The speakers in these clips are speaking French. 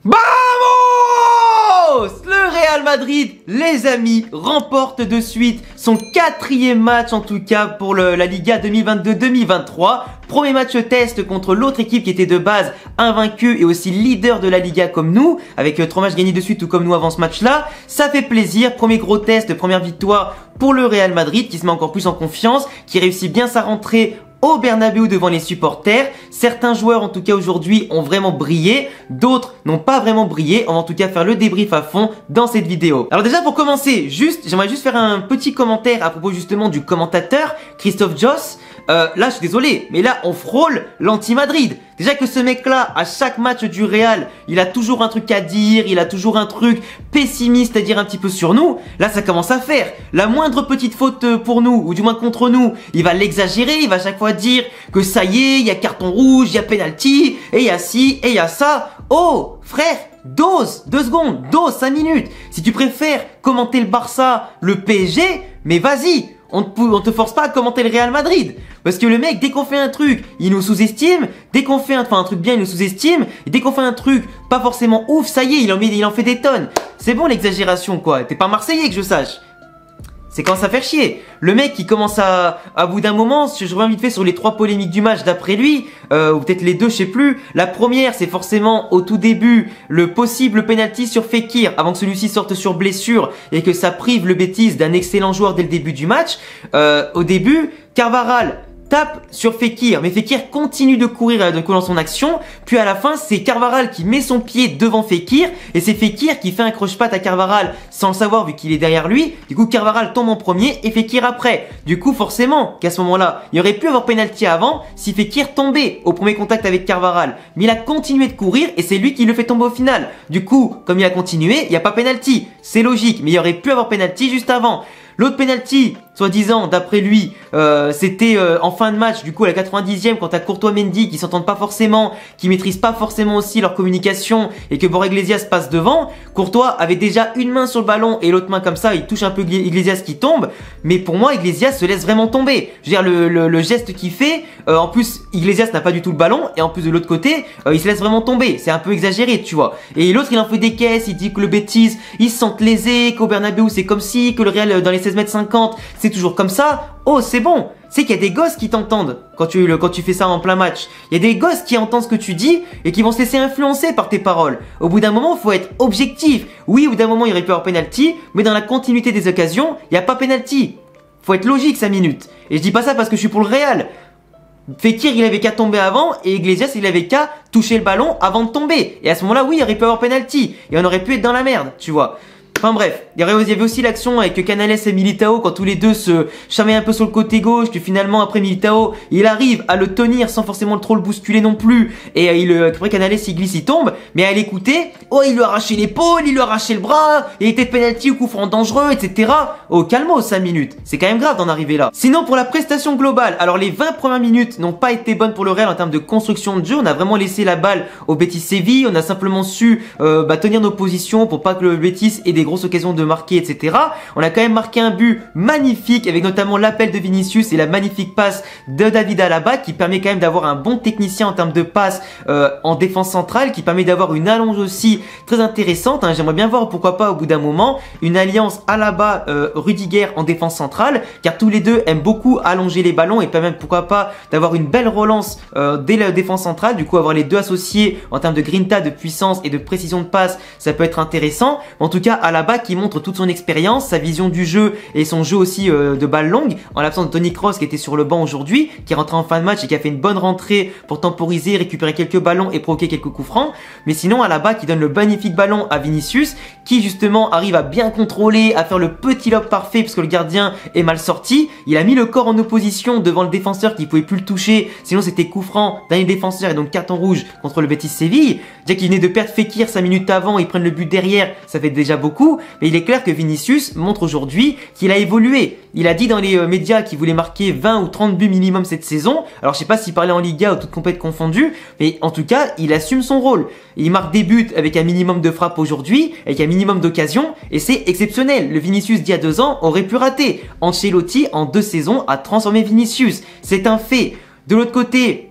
Vamos! Le Real Madrid, les amis, remporte de suite son 4e match en tout cas pour la Liga 2022-2023. Premier match test contre l'autre équipe qui était de base invaincue et aussi leader de la Liga comme nous, avec 3 matchs gagnés de suite tout comme nous avant ce match-là. Ça fait plaisir, premier gros test, première victoire pour le Real Madrid qui se met encore plus en confiance, qui réussit bien sa rentrée au Bernabéu devant les supporters. Certains joueurs en tout cas aujourd'hui ont vraiment brillé, d'autres n'ont pas vraiment brillé. On va en tout cas faire le débrief à fond dans cette vidéo. Alors déjà pour commencer, j'aimerais juste faire un petit commentaire à propos justement du commentateur Christophe Joss. Là je suis désolé, mais là on frôle l'anti-Madrid. Déjà que ce mec là, à chaque match du Real, il a toujours un truc à dire, il a toujours un truc pessimiste à dire un petit peu sur nous. Là ça commence à faire. La moindre petite faute pour nous, ou du moins contre nous, il va l'exagérer, il va à chaque fois dire que ça y est, il y a carton rouge, il y a penalty, et il y a ci, et il y a ça. Oh frère, dose, 2 secondes, dose, 5 minutes. Si tu préfères commenter le Barça, le PSG, mais vas-y. On te force pas à commenter le Real Madrid. Parce que le mec, dès qu'on fait un truc, il nous sous-estime. Dès qu'on fait un truc bien, il nous sous-estime. Et dès qu'on fait un truc pas forcément ouf, ça y est, il en fait des tonnes. C'est bon l'exagération quoi. T'es pas Marseillais que je sache. C'est quand ça fait chier. Le mec qui commence à bout d'un moment, je reviens vite fait sur les 3 polémiques du match d'après lui, ou peut-être les 2, je sais plus. La première, c'est forcément au tout début, le possible penalty sur Fekir, avant que celui-ci sorte sur blessure et que ça prive le Betis d'un excellent joueur dès le début du match. Au début, Carvajal tape sur Fekir, mais Fekir continue de courir dans son action, puis à la fin c'est Carvajal qui met son pied devant Fekir, et c'est Fekir qui fait un croche-patte à Carvajal sans le savoir vu qu'il est derrière lui. Du coup Carvajal tombe en premier et Fekir après. Du coup forcément qu'à ce moment-là, il aurait pu avoir penalty avant si Fekir tombait au premier contact avec Carvajal, mais il a continué de courir et c'est lui qui le fait tomber au final. Du coup, comme il a continué, il n'y a pas penalty, c'est logique, mais il aurait pu avoir penalty juste avant. L'autre penalty, soi-disant, d'après lui, c'était en fin de match, du coup à la 90e, quand t'as Courtois Mendy qui s'entendent pas forcément, qui maîtrisent pas forcément aussi leur communication et que Borja Iglesias passe devant. Courtois avait déjà une main sur le ballon et l'autre main comme ça, il touche un peu Iglesias qui tombe. Mais pour moi, Iglesias se laisse vraiment tomber. Je veux dire, le geste qu'il fait, en plus, Iglesias n'a pas du tout le ballon et en plus de l'autre côté, il se laisse vraiment tomber. C'est un peu exagéré, tu vois. Et l'autre, il en fait des caisses, il dit que le Betis, ils se sentent lésés, qu'au Bernabéu c'est comme si, que le Real dans les 16,50 m, c'est toujours comme ça. Oh, c'est bon. C'est qu'il y a des gosses qui t'entendent quand tu fais ça en plein match. Il y a des gosses qui entendent ce que tu dis et qui vont se laisser influencer par tes paroles. Au bout d'un moment, il faut être objectif. Oui, au bout d'un moment, il aurait pu avoir penalty, mais dans la continuité des occasions, il n'y a pas penalty. Faut être logique 5 minutes. Et je dis pas ça parce que je suis pour le Real. Fekir, il avait qu'à tomber avant et Iglesias, il avait qu'à toucher le ballon avant de tomber. Et à ce moment-là, oui, il aurait pu avoir penalty et on aurait pu être dans la merde, tu vois. Enfin bref, il y avait aussi l'action avec Canales et Militao quand tous les deux se chamaient un peu sur le côté gauche, que finalement après Militao, il arrive à le tenir sans forcément trop le bousculer non plus, et après Canales il glisse, il tombe, mais à l'écouter, oh il lui a arraché l'épaule, il lui a arraché le bras, il était penalty ou coup franc dangereux, etc. Oh calme 5 minutes, c'est quand même grave d'en arriver là. Sinon pour la prestation globale, alors les 20 premières minutes n'ont pas été bonnes pour le Real en termes de construction de jeu, on a vraiment laissé la balle au Betis Séville, on a simplement su tenir nos positions pour pas que le Betis ait des grosses occasions de marquer, etc. On a quand même marqué un but magnifique avec notamment l'appel de Vinicius et la magnifique passe de David Alaba qui permet quand même d'avoir un bon technicien en termes de passe en défense centrale, qui permet d'avoir une allonge aussi très intéressante. Hein. J'aimerais bien voir pourquoi pas au bout d'un moment une alliance Alaba-Rudiger en défense centrale, car tous les deux aiment beaucoup allonger les ballons et même pourquoi pas d'avoir une belle relance dès la défense centrale. Du coup avoir les deux associés en termes de grinta, de puissance et de précision de passe, ça peut être intéressant. En tout cas Alaba qui montre toute son expérience, sa vision du jeu et son jeu aussi de balle longue, en l'absence de Toni Kroos qui était sur le banc aujourd'hui, qui est rentré en fin de match et qui a fait une bonne rentrée pour temporiser, récupérer quelques ballons et provoquer quelques coups francs. Mais sinon Alaba qui donne le magnifique ballon à Vinicius, qui justement arrive à bien contrôler, à faire le petit lob parfait parce que le gardien est mal sorti. Il a mis le corps en opposition devant le défenseur qui pouvait plus le toucher, sinon c'était coup franc d'un défenseur et donc carton rouge contre le Betis Séville. Déjà qu'il venait de perdre Fekir 5 minutes avant, ils prennent le but derrière, ça fait déjà beaucoup. Mais il est clair que Vinicius montre aujourd'hui qu'il a évolué. Il a dit dans les médias qu'il voulait marquer 20 ou 30 buts minimum cette saison. Alors je sais pas s'il parlait en Liga ou toutes compétitions confondues, mais en tout cas il assume son rôle. Il marque des buts avec un minimum de frappe aujourd'hui, avec un minimum d'occasion, et c'est exceptionnel. Le Vinicius d'il y a 2 ans aurait pu rater. Ancelotti en 2 saisons a transformé Vinicius. C'est un fait. De l'autre côté,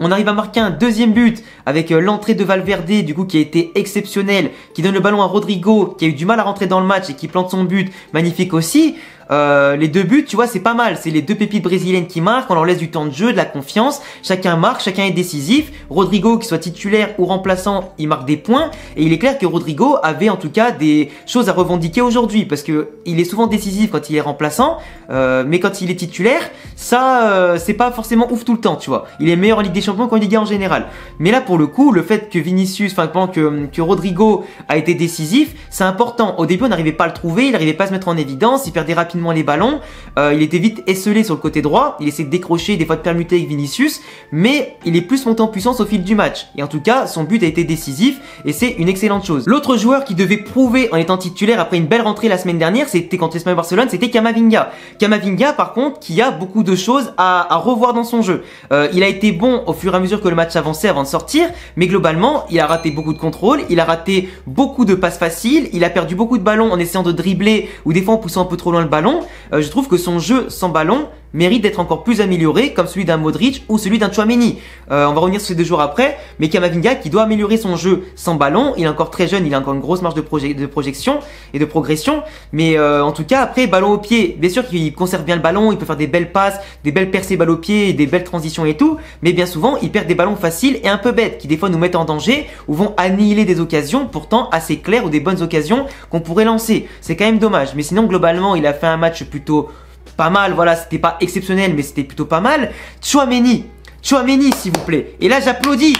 On arrive à marquer un deuxième but avec l'entrée de Valverde, du coup qui a été exceptionnelle, qui donne le ballon à Rodrigo, qui a eu du mal à rentrer dans le match et qui plante son but, magnifique aussi. Les deux buts, tu vois, c'est pas mal. C'est les deux pépites brésiliennes qui marquent, on leur laisse du temps de jeu, de la confiance. Chacun marque, chacun est décisif. Rodrigo, qu'il soit titulaire ou remplaçant, il marque des points. Et il est clair que Rodrigo avait en tout cas des choses à revendiquer aujourd'hui, parce que il est souvent décisif quand il est remplaçant, mais quand il est titulaire, ça, c'est pas forcément ouf tout le temps, tu vois. Il est meilleur en Ligue des Champions qu'en Ligue 1 en général. Mais là, pour le coup, le fait que Vinicius, enfin que Rodrigo a été décisif, c'est important. Au début, on n'arrivait pas à le trouver, il n'arrivait pas à se mettre en évidence, il perdait rapidement les ballons, il était vite esselé sur le côté droit, il essayait de décrocher, des fois de permuter avec Vinicius, mais il est plus monté en puissance au fil du match. Et en tout cas, son but a été décisif et c'est une excellente chose. L'autre joueur qui devait prouver en étant titulaire après une belle rentrée la semaine dernière, c'était contre l'Espagnol Barcelone, c'était Camavinga. Camavinga, par contre, qui a beaucoup de choses à revoir dans son jeu. Il a été bon au fur et à mesure que le match avançait avant de sortir, mais globalement, il a raté beaucoup de contrôles, il a raté beaucoup de passes faciles, il a perdu beaucoup de ballons en essayant de dribbler ou des fois en poussant un peu trop loin le ballon. Je trouve que son jeu sans ballon mérite d'être encore plus amélioré, comme celui d'un Modric ou celui d'un Tchouaméni. On va revenir sur ces deux jours après, mais Camavinga qui doit améliorer son jeu sans ballon, il est encore très jeune, il a encore une grosse marge de projection et de progression, mais en tout cas après, ballon au pied, bien sûr qu'il conserve bien le ballon, il peut faire des belles passes, des belles percées balle au pied, et des belles transitions et tout, mais bien souvent il perd des ballons faciles et un peu bêtes, qui des fois nous mettent en danger ou vont annihiler des occasions pourtant assez claires ou des bonnes occasions qu'on pourrait lancer. C'est quand même dommage, mais sinon globalement il a fait un match plutôt pas mal, voilà, c'était pas exceptionnel, mais c'était plutôt pas mal. Tchouaméni, s'il vous plaît. Et là, j'applaudis,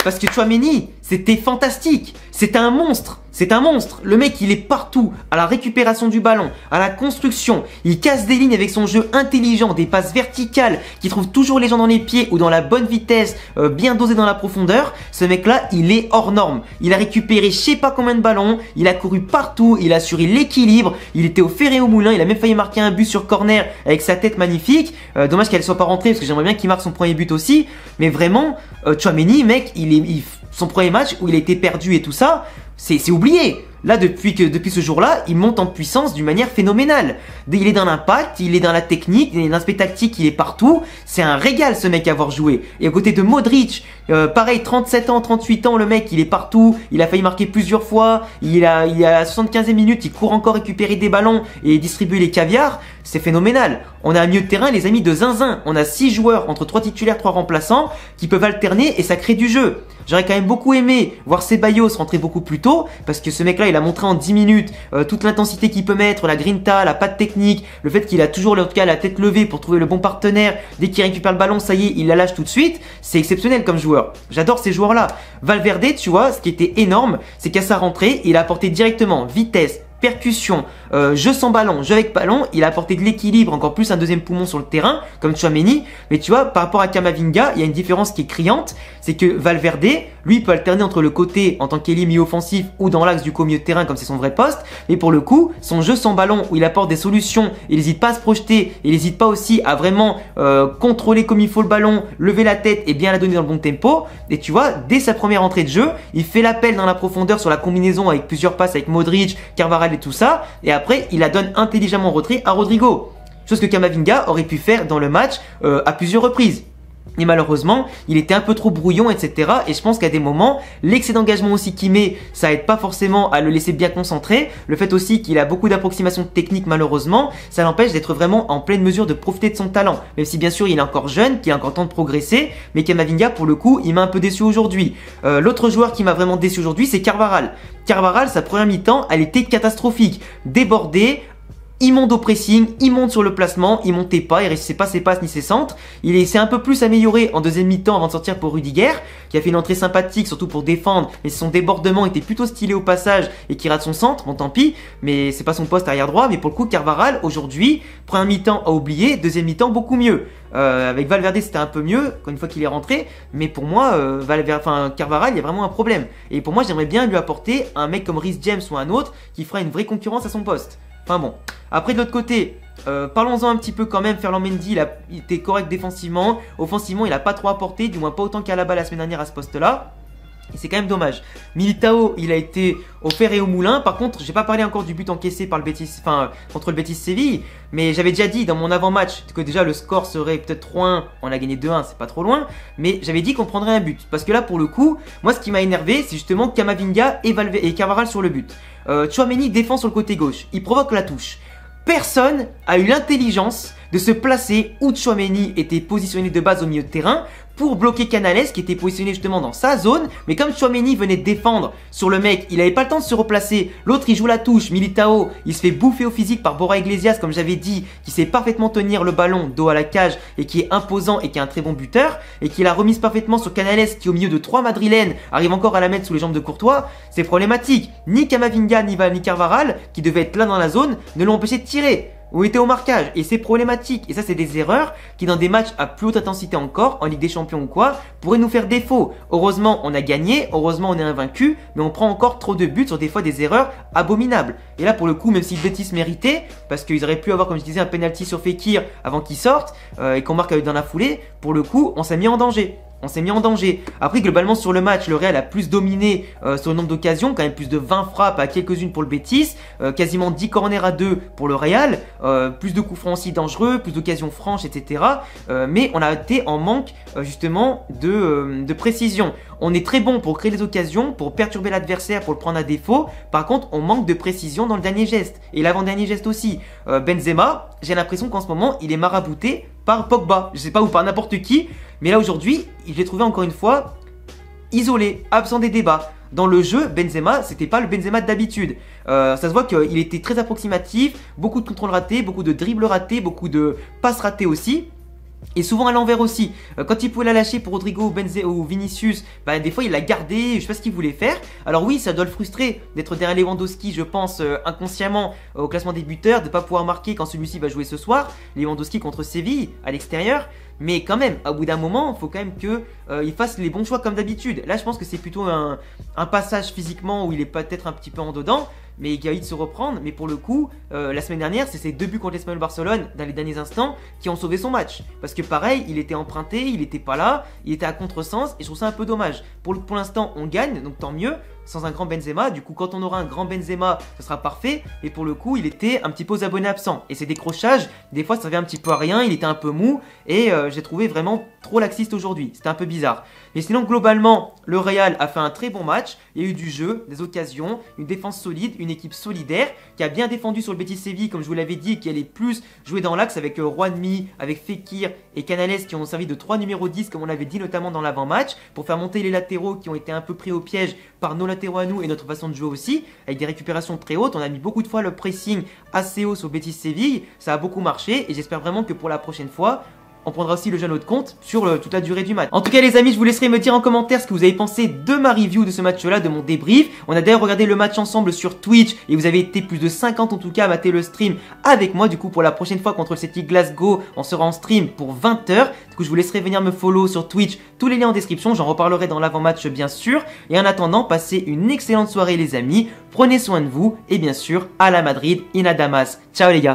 parce que Tchouaméni, c'était fantastique. C'est un monstre. Le mec, il est partout, à la récupération du ballon, à la construction. Il casse des lignes avec son jeu intelligent, des passes verticales, qui trouve toujours les gens dans les pieds ou dans la bonne vitesse, bien dosé dans la profondeur. Ce mec-là, il est hors norme. Il a récupéré je sais pas combien de ballons, il a couru partout, il a assuré l'équilibre, il était au fer et au moulin, il a même failli marquer un but sur corner avec sa tête magnifique. Dommage qu'elle soit pas rentrée, parce que j'aimerais bien qu'il marque son premier but aussi. Mais vraiment, Tchouaméni, mec, son premier match où il a été perdu et tout ça, c'est oublié. Là, depuis ce jour-là, il monte en puissance d'une manière phénoménale. Il est dans l'impact, il est dans la technique, il est dans l'aspect tactique, il est partout. C'est un régal ce mec à avoir joué. Et à côté de Modric, pareil, 37 ans, 38 ans, le mec, il est partout. Il a failli marquer plusieurs fois. Il a à 75e minute, il court encore récupérer des ballons et distribuer les caviars. C'est phénoménal. On a un milieu de terrain, les amis, de zinzin. On a 6 joueurs entre 3 titulaires, 3 remplaçants qui peuvent alterner et ça crée du jeu. J'aurais quand même beaucoup aimé voir Ceballos rentrer beaucoup plus tôt parce que ce mec-là, il a montré en 10 minutes toute l'intensité qu'il peut mettre, la grinta, la patte technique, le fait qu'il a toujours en tout cas la tête levée pour trouver le bon partenaire. Dès qu'il récupère le ballon, ça y est, il la lâche tout de suite. C'est exceptionnel comme joueur. J'adore ces joueurs-là. Valverde, tu vois, ce qui était énorme, c'est qu'à sa rentrée, il a apporté directement vitesse, percussion, jeu sans ballon, jeu avec ballon, il a apporté de l'équilibre, encore plus un deuxième poumon sur le terrain, comme Tchouaméni. Mais tu vois, par rapport à Camavinga, il y a une différence qui est criante, c'est que Valverde, lui, peut alterner entre le côté en tant qu'ailier mi-offensif ou dans l'axe du milieu de terrain, comme c'est son vrai poste. Mais pour le coup, son jeu sans ballon, où il apporte des solutions, il n'hésite pas à se projeter, il n'hésite pas aussi à vraiment contrôler comme il faut le ballon, lever la tête et bien la donner dans le bon tempo. Et tu vois, dès sa première entrée de jeu, il fait l'appel dans la profondeur sur la combinaison avec plusieurs passes avec Modric, Carvajal et tout ça, et après il la donne intelligemment en retrait à Rodrigo, chose que Camavinga aurait pu faire dans le match à plusieurs reprises. Et malheureusement, il était un peu trop brouillon, etc. Et je pense qu'à des moments, l'excès d'engagement aussi qu'il met, ça aide pas forcément à le laisser bien concentré. Le fait aussi qu'il a beaucoup d'approximations techniques, malheureusement, ça l'empêche d'être vraiment en pleine mesure de profiter de son talent. Même si bien sûr, il est encore jeune, qu'il a encore le temps de progresser. Mais Camavinga, pour le coup, il m'a un peu déçu aujourd'hui. L'autre joueur qui m'a vraiment déçu aujourd'hui, c'est Carvajal. Carvajal, sa première mi-temps, elle était catastrophique. Débordé. Il monte au pressing, il monte sur le placement, il montait pas, il réussissait pas ses passes ni ses centres. Il s'est un peu plus amélioré en deuxième mi-temps avant de sortir pour Rudiger, qui a fait une entrée sympathique, surtout pour défendre, mais son débordement était plutôt stylé au passage et qui rate son centre, bon tant pis, mais c'est pas son poste arrière droit. Mais pour le coup, Carvajal, aujourd'hui, première mi-temps à oublier, deuxième mi-temps beaucoup mieux. Avec Valverde c'était un peu mieux une fois qu'il est rentré, mais pour moi Carvajal, il y a vraiment un problème. Et pour moi, j'aimerais bien lui apporter un mec comme Reece James ou un autre qui fera une vraie concurrence à son poste. Enfin bon. Après de l'autre côté, parlons-en un petit peu quand même. Ferland Mendy, il était correct défensivement. Offensivement, il n'a pas trop apporté, du moins pas autant qu'à la balle la semaine dernière à ce poste-là. Et c'est quand même dommage. Militao, il a été au fer et au moulin. Par contre, j'ai pas parlé encore du but encaissé par le Betis, contre le Betis Séville. Mais j'avais déjà dit dans mon avant-match que déjà le score serait peut-être 3-1. On a gagné 2-1, c'est pas trop loin. Mais j'avais dit qu'on prendrait un but. Parce que là, pour le coup, moi, ce qui m'a énervé, c'est justement Camavinga et Carvajal sur le but. Tchouaméni défend sur le côté gauche. Il provoque la touche. Personne a eu l'intelligence de se placer où Tchouaméni était positionné de base au milieu de terrain pour bloquer Canales qui était positionné justement dans sa zone. Mais comme Tchouaméni venait de défendre sur le mec, il n'avait pas le temps de se replacer. L'autre il joue la touche, Militao, il se fait bouffer au physique par Borja Iglesias comme j'avais dit, qui sait parfaitement tenir le ballon dos à la cage et qui est imposant et qui est un très bon buteur. Et qui l'a remise parfaitement sur Canales qui au milieu de 3 Madrilènes arrive encore à la mettre sous les jambes de Courtois. C'est problématique. Ni Camavinga ni Carvajal qui devaient être là dans la zone ne l'ont empêché de tirer ou était au marquage, et c'est problématique, et ça c'est des erreurs qui dans des matchs à plus haute intensité encore, en Ligue des Champions ou quoi, pourraient nous faire défaut. Heureusement on a gagné, heureusement on est invaincu, mais on prend encore trop de buts sur des fois des erreurs abominables. Et là pour le coup, même si le Betis méritait, parce qu'ils auraient pu avoir comme je disais un penalty sur Fekir avant qu'il sorte, et qu'on marque dans la foulée, pour le coup on s'est mis en danger. On s'est mis en danger. Après, globalement, sur le match, le Real a plus dominé sur le nombre d'occasions, quand même plus de 20 frappes à quelques-unes pour le Betis, quasiment 10 corners à 2 pour le Real, plus de coups francs aussi dangereux, plus d'occasions franches, etc. Mais on a été en manque justement de précision. On est très bon pour créer des occasions, pour perturber l'adversaire, pour le prendre à défaut. Par contre, on manque de précision dans le dernier geste. Et l'avant-dernier geste aussi. Benzema, j'ai l'impression qu'en ce moment, il est marabouté par Pogba. Je sais pas, ou par n'importe qui. Mais là, aujourd'hui, je l'ai trouvé encore une fois isolé, absent des débats. Dans le jeu, Benzema, c'était pas le Benzema d'habitude. Ça se voit qu'il était très approximatif, beaucoup de contrôles ratés, beaucoup de dribbles ratés, beaucoup de passes ratées aussi. Et souvent à l'envers aussi. Quand il pouvait la lâcher pour Rodrigo ou Vinicius, des fois il l'a gardé, je sais pas ce qu'il voulait faire. Alors oui, ça doit le frustrer d'être derrière Lewandowski, je pense, inconsciemment au classement des buteurs, de ne pas pouvoir marquer quand celui-ci va jouer ce soir. Lewandowski contre Séville, à l'extérieur. Mais quand même, au bout d'un moment, il faut quand même qu'il fasse les bons choix comme d'habitude. Là, je pense que c'est plutôt un passage physiquement où il est peut-être un petit peu en dedans, mais il a envie de se reprendre. Mais pour le coup, la semaine dernière, c'est ses 2 buts contre l'Espagnol Barcelone dans les derniers instants qui ont sauvé son match. Parce que pareil, il était emprunté, il n'était pas là, il était à contresens et je trouve ça un peu dommage. Pour l'instant, on gagne, donc tant mieux. Sans un grand Benzema, du coup quand on aura un grand Benzema ce sera parfait, et pour le coup il était un petit peu aux abonnés absents, et ces décrochages des fois ça servait un petit peu à rien, il était un peu mou, et j'ai trouvé vraiment trop laxiste aujourd'hui, c'était un peu bizarre. Mais sinon globalement le Real a fait un très bon match, il y a eu du jeu, des occasions, une défense solide, une équipe solidaire, qui a bien défendu sur le Betis Séville comme je vous l'avais dit, qui allait plus jouer dans l'axe avec Juanmi, avec Fekir et Canales qui ont servi de 3 numéros 10 comme on l'avait dit notamment dans l'avant-match, pour faire monter les latéraux qui ont été un peu pris au piège par nos latéraux à nous et notre façon de jouer aussi, avec des récupérations très hautes. On a mis beaucoup de fois le pressing assez haut sur Betis Séville, ça a beaucoup marché et j'espère vraiment que pour la prochaine fois, on prendra aussi le jeu à notre compte sur toute la durée du match. En tout cas les amis, je vous laisserai me dire en commentaire ce que vous avez pensé de ma review de ce match là, de mon débrief. On a d'ailleurs regardé le match ensemble sur Twitch et vous avez été plus de 50 en tout cas à mater le stream avec moi. Du coup pour la prochaine fois contre le Celtic Glasgow, on sera en stream pour 20 h. Du coup je vous laisserai venir me follow sur Twitch, tous les liens en description, j'en reparlerai dans l'avant-match bien sûr. Et en attendant, passez une excellente soirée les amis, prenez soin de vous et bien sûr à la Madrid, in a Damas. Ciao les gars.